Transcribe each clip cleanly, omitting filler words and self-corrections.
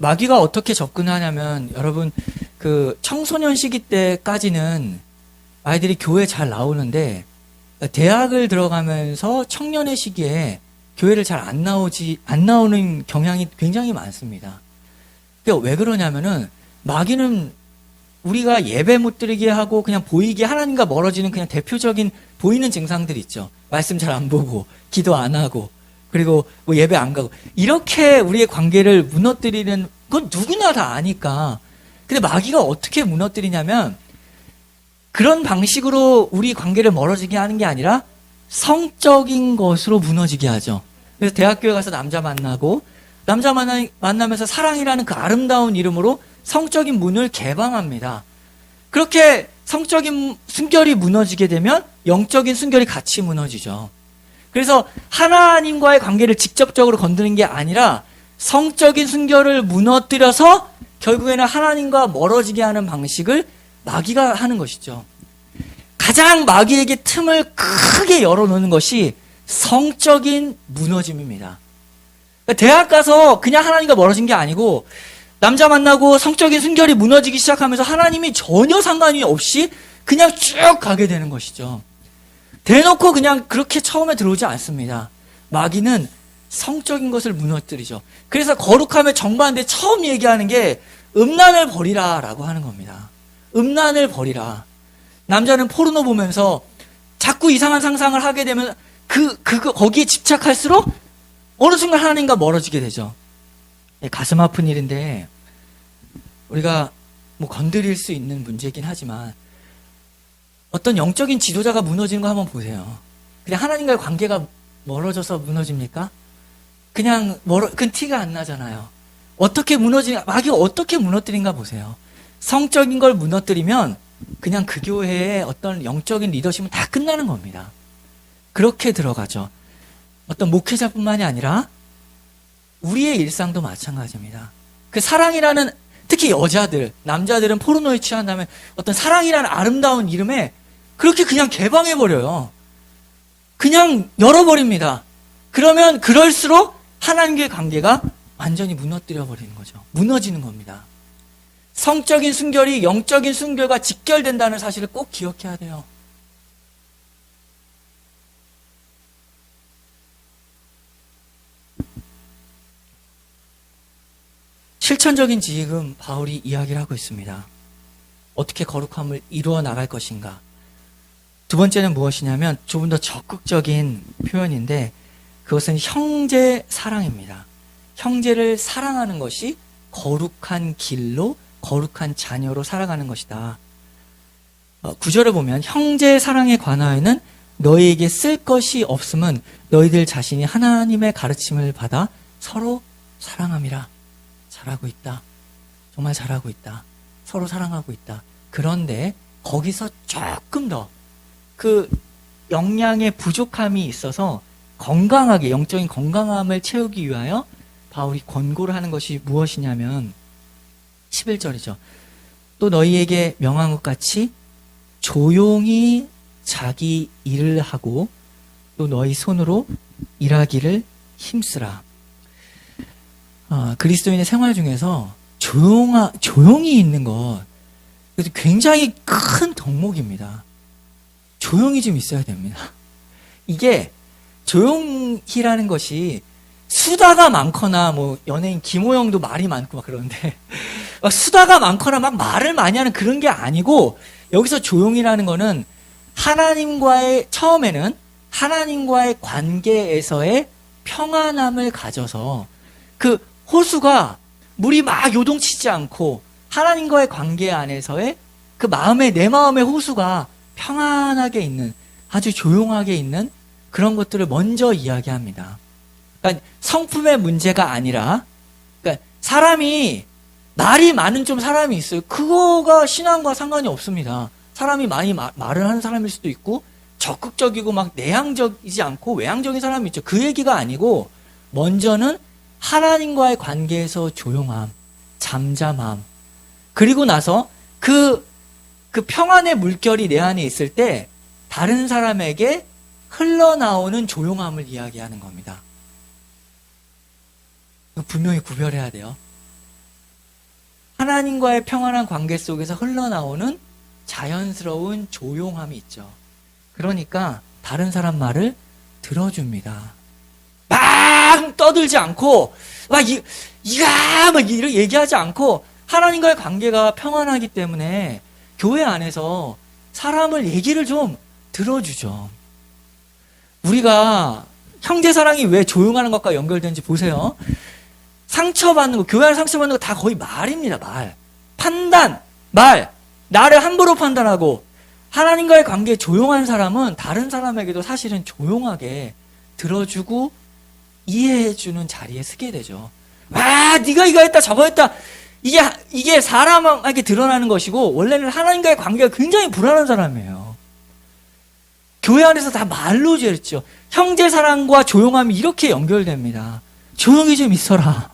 마귀가 어떻게 접근하냐면, 여러분, 그 청소년 시기 때까지는 아이들이 교회 잘 나오는데, 대학을 들어가면서 청년의 시기에 교회를 잘 안 나오는 경향이 굉장히 많습니다. 그러니까 왜 그러냐면은, 마귀는 우리가 예배 못 드리게 하고 그냥 보이게 하나님과 멀어지는 그냥 대표적인 보이는 증상들이 있죠. 말씀 잘 안 보고, 기도 안 하고, 그리고 뭐 예배 안 가고. 이렇게 우리의 관계를 무너뜨리는 건 누구나 다 아니까. 근데 마귀가 어떻게 무너뜨리냐면, 그런 방식으로 우리 관계를 멀어지게 하는 게 아니라 성적인 것으로 무너지게 하죠. 그래서 대학교에 가서 남자 만나고, 남자 만나면서 사랑이라는 그 아름다운 이름으로 성적인 문을 개방합니다. 그렇게 성적인 순결이 무너지게 되면 영적인 순결이 같이 무너지죠. 그래서 하나님과의 관계를 직접적으로 건드는 게 아니라 성적인 순결을 무너뜨려서 결국에는 하나님과 멀어지게 하는 방식을 마귀가 하는 것이죠. 가장 마귀에게 틈을 크게 열어놓는 것이 성적인 무너짐입니다. 대학 가서 그냥 하나님과 멀어진 게 아니고, 남자 만나고 성적인 순결이 무너지기 시작하면서 하나님이 전혀 상관이 없이 그냥 쭉 가게 되는 것이죠. 대놓고 그냥 그렇게 처음에 들어오지 않습니다. 마귀는 성적인 것을 무너뜨리죠. 그래서 거룩함의 정반대 처음 얘기하는 게 음란을 버리라 라고 하는 겁니다. 음란을 버리라. 남자는 포르노 보면서 자꾸 이상한 상상을 하게 되면 거기에 집착할수록 어느 순간 하나님과 멀어지게 되죠. 가슴 아픈 일인데, 우리가 뭐 건드릴 수 있는 문제이긴 하지만, 어떤 영적인 지도자가 무너지는 거 한번 보세요. 그냥 하나님과의 관계가 멀어져서 무너집니까? 그냥 그 티가 안 나잖아요. 마귀가 어떻게 무너뜨린가 보세요. 성적인 걸 무너뜨리면 그냥 그 교회의 어떤 영적인 리더십은 다 끝나는 겁니다. 그렇게 들어가죠. 어떤 목회자뿐만이 아니라 우리의 일상도 마찬가지입니다. 그 사랑이라는, 특히 여자들, 남자들은 포르노에 취한다면 어떤 사랑이라는 아름다운 이름에 그렇게 그냥 개방해버려요. 그냥 열어버립니다. 그러면 그럴수록 하나님과의 관계가 완전히 무너뜨려버리는 거죠. 무너지는 겁니다. 성적인 순결이 영적인 순결과 직결된다는 사실을 꼭 기억해야 돼요. 실천적인 지금 바울이 이야기를 하고 있습니다. 어떻게 거룩함을 이루어 나갈 것인가. 두 번째는 무엇이냐면 조금 더 적극적인 표현인데, 그것은 형제 사랑입니다. 형제를 사랑하는 것이 거룩한 길로, 거룩한 자녀로 살아가는 것이다. 9절을 보면, 형제 사랑에 관하여는 너희에게 쓸 것이 없음은 너희들 자신이 하나님의 가르침을 받아 서로 사랑함이라. 잘하고 있다. 정말 잘하고 있다. 서로 사랑하고 있다. 그런데 거기서 조금 더 그 영양의 부족함이 있어서 건강하게, 영적인 건강함을 채우기 위하여 바울이 권고를 하는 것이 무엇이냐면 11절이죠. 또 너희에게 명한 것 같이 조용히 자기 일을 하고 또 너희 손으로 일하기를 힘쓰라. 그리스도인의 생활 중에서 조용히 있는 것, 굉장히 큰 덕목입니다. 조용히 좀 있어야 됩니다. 이게 조용히라는 것이 수다가 많거나, 뭐 연예인 김호영도 말이 많고 막 그러는데 막 수다가 많거나 막 말을 많이 하는 그런 게 아니고, 여기서 조용히라는 거는 처음에는 하나님과의 관계에서의 평안함을 가져서 그 호수가 물이 막 요동치지 않고 하나님과의 관계 안에서의 그 내 마음의 호수가 평안하게 있는, 아주 조용하게 있는 그런 것들을 먼저 이야기합니다. 그러니까 성품의 문제가 아니라, 그러니까 사람이 말이 많은 좀 사람이 있어요. 그거가 신앙과 상관이 없습니다. 사람이 많이 말을 하는 사람일 수도 있고, 적극적이고 막 내향적이지 않고 외향적인 사람이 있죠. 그 얘기가 아니고, 먼저는 하나님과의 관계에서 조용함, 잠잠함, 그리고 나서 그 평안의 물결이 내 안에 있을 때 다른 사람에게 흘러나오는 조용함을 이야기하는 겁니다. 분명히 구별해야 돼요. 하나님과의 평안한 관계 속에서 흘러나오는 자연스러운 조용함이 있죠. 그러니까 다른 사람 말을 들어줍니다. 막 떠들지 않고 막 이렇게 얘기하지 않고 하나님과의 관계가 평안하기 때문에 교회 안에서 사람을 얘기를 좀 들어주죠. 우리가 형제사랑이 왜 조용하는 것과 연결되는지 보세요. 상처받는 거, 교회 안에 상처받는 거 다 거의 말입니다. 말. 판단, 말. 나를 함부로 판단하고 하나님과의 관계에 조용한 사람은 다른 사람에게도 사실은 조용하게 들어주고 이해해주는 자리에 서게 되죠. 와, 네가 이거 했다 저거 했다. 이게 사람에게 드러나는 것이고 원래는 하나님과의 관계가 굉장히 불안한 사람이에요. 교회 안에서 다 말로 죄했죠. 형제 사랑과 조용함이 이렇게 연결됩니다. 조용히 좀 있어라.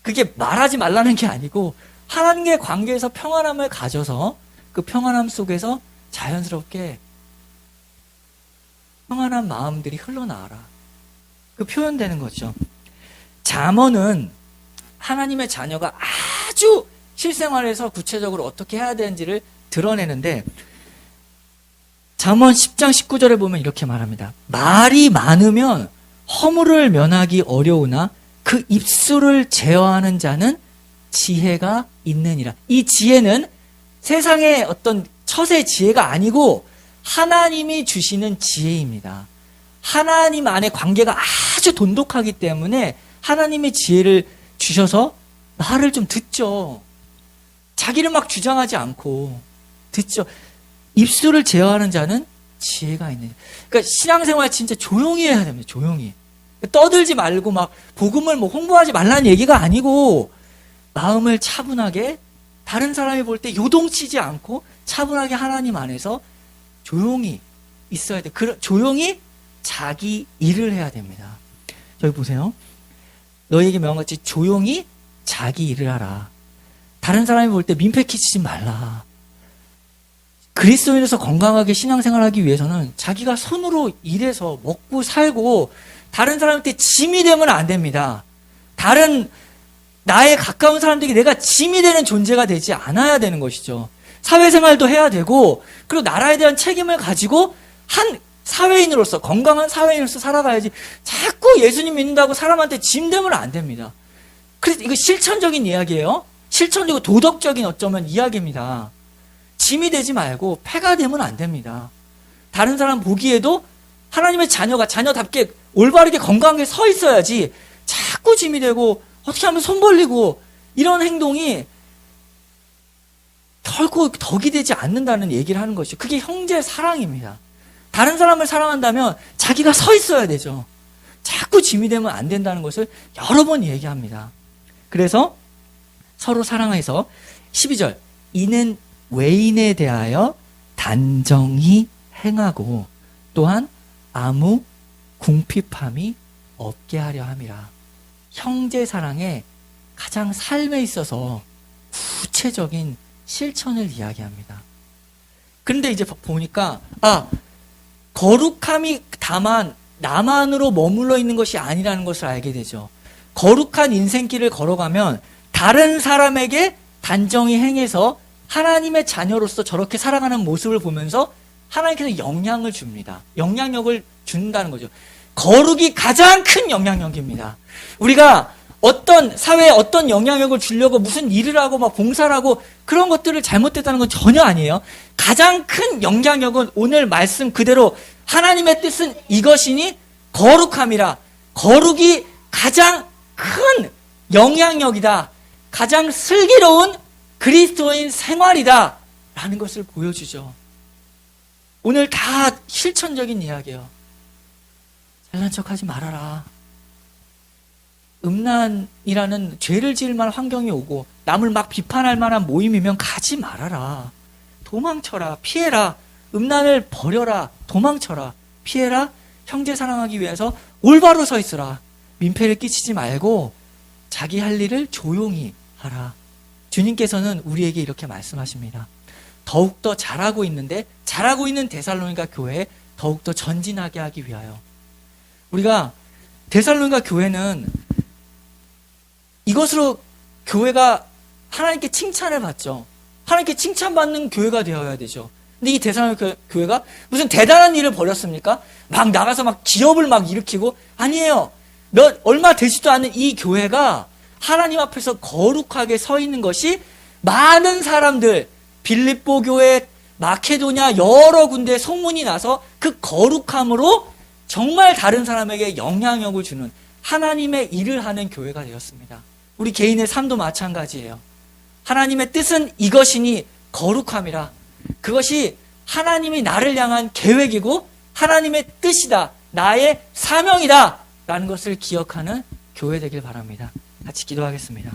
그게 말하지 말라는 게 아니고 하나님과의 관계에서 평안함을 가져서 그 평안함 속에서 자연스럽게 평안한 마음들이 흘러나와라. 그 표현되는 거죠. 잠언은 하나님의 자녀가 아주 실생활에서 구체적으로 어떻게 해야 되는지를 드러내는데 잠언 10장 19절에 보면 이렇게 말합니다. 말이 많으면 허물을 면하기 어려우나 그 입술을 제어하는 자는 지혜가 있느니라. 이 지혜는 세상의 어떤 처세 지혜가 아니고 하나님이 주시는 지혜입니다. 하나님 안에 관계가 아주 돈독하기 때문에 하나님의 지혜를 주셔서 말을 좀 듣죠. 자기를 막 주장하지 않고 듣죠. 입술을 제어하는 자는 지혜가 있느냐. 그러니까 신앙생활 진짜 조용히 해야 됩니다. 조용히. 떠들지 말고 막 복음을 뭐 홍보하지 말라는 얘기가 아니고 마음을 차분하게 다른 사람이 볼 때 요동치지 않고 차분하게 하나님 안에서 조용히 있어야 돼. 조용히 자기 일을 해야 됩니다. 저기 보세요. 너에게 명한같이 조용히 자기 일을 하라. 다른 사람이 볼 때 민폐 끼치지 말라. 그리스도인에서 건강하게 신앙생활하기 위해서는 자기가 손으로 일해서 먹고 살고 다른 사람한테 짐이 되면 안 됩니다. 다른 나의 가까운 사람들에게 내가 짐이 되는 존재가 되지 않아야 되는 것이죠. 사회생활도 해야 되고 그리고 나라에 대한 책임을 가지고 한 사회인으로서 건강한 사회인으로서 살아가야지 자꾸 예수님 믿는다고 사람한테 짐 되면 안 됩니다. 그래서 이거 실천적인 이야기예요. 실천적이고 도덕적인 어쩌면 이야기입니다. 짐이 되지 말고 패가 되면 안 됩니다. 다른 사람 보기에도 하나님의 자녀가 자녀답게 올바르게 건강하게 서 있어야지 자꾸 짐이 되고 어떻게 하면 손 벌리고 이런 행동이 결코 덕이 되지 않는다는 얘기를 하는 것이죠. 그게 형제 사랑입니다. 다른 사람을 사랑한다면 자기가 서 있어야 되죠. 자꾸 짐이 되면 안 된다는 것을 여러 번 얘기합니다. 그래서 서로 사랑해서 12절 이는 외인에 대하여 단정히 행하고 또한 아무 궁핍함이 없게 하려 함이라. 형제 사랑의 가장 삶에 있어서 구체적인 실천을 이야기합니다. 그런데 이제 보니까 거룩함이 다만 나만으로 머물러 있는 것이 아니라는 것을 알게 되죠. 거룩한 인생길을 걸어가면 다른 사람에게 단정히 행해서 하나님의 자녀로서 저렇게 살아가는 모습을 보면서 하나님께서 영향을 줍니다. 영향력을 준다는 거죠. 거룩이 가장 큰 영향력입니다. 우리가 어떤 사회에 어떤 영향력을 주려고 무슨 일을 하고 막 봉사를 하고 그런 것들을 잘못됐다는 건 전혀 아니에요. 가장 큰 영향력은 오늘 말씀 그대로 하나님의 뜻은 이것이니 거룩함이라. 거룩이 가장 큰 영향력이다. 가장 슬기로운 그리스도인 생활이다. 라는 것을 보여주죠. 오늘 다 실천적인 이야기예요. 잘난 척하지 말아라. 음란이라는 죄를 지을 만한 환경이 오고 남을 막 비판할 만한 모임이면 가지 말아라. 도망쳐라. 피해라. 음란을 버려라. 도망쳐라. 피해라. 형제 사랑하기 위해서 올바로 서 있으라. 민폐를 끼치지 말고 자기 할 일을 조용히 하라. 주님께서는 우리에게 이렇게 말씀하십니다. 더욱더 잘하고 있는데 잘하고 있는 데살로니가 교회에 더욱더 전진하게 하기 위하여. 우리가 데살로니가 교회는 이것으로 교회가 하나님께 칭찬을 받죠. 하나님께 칭찬받는 교회가 되어야 되죠. 근데 이 데살로니가 교회가 무슨 대단한 일을 벌였습니까? 막 나가서 막 기업을 막 일으키고 아니에요. 얼마 되지도 않은 이 교회가 하나님 앞에서 거룩하게 서 있는 것이 많은 사람들, 빌립보 교회, 마케도냐 여러 군데 소문이 나서 그 거룩함으로 정말 다른 사람에게 영향력을 주는 하나님의 일을 하는 교회가 되었습니다. 우리 개인의 삶도 마찬가지예요. 하나님의 뜻은 이것이니 거룩함이라. 그것이 하나님이 나를 향한 계획이고 하나님의 뜻이다. 나의 사명이다. 라는 것을 기억하는 교회 되길 바랍니다. 같이 기도하겠습니다.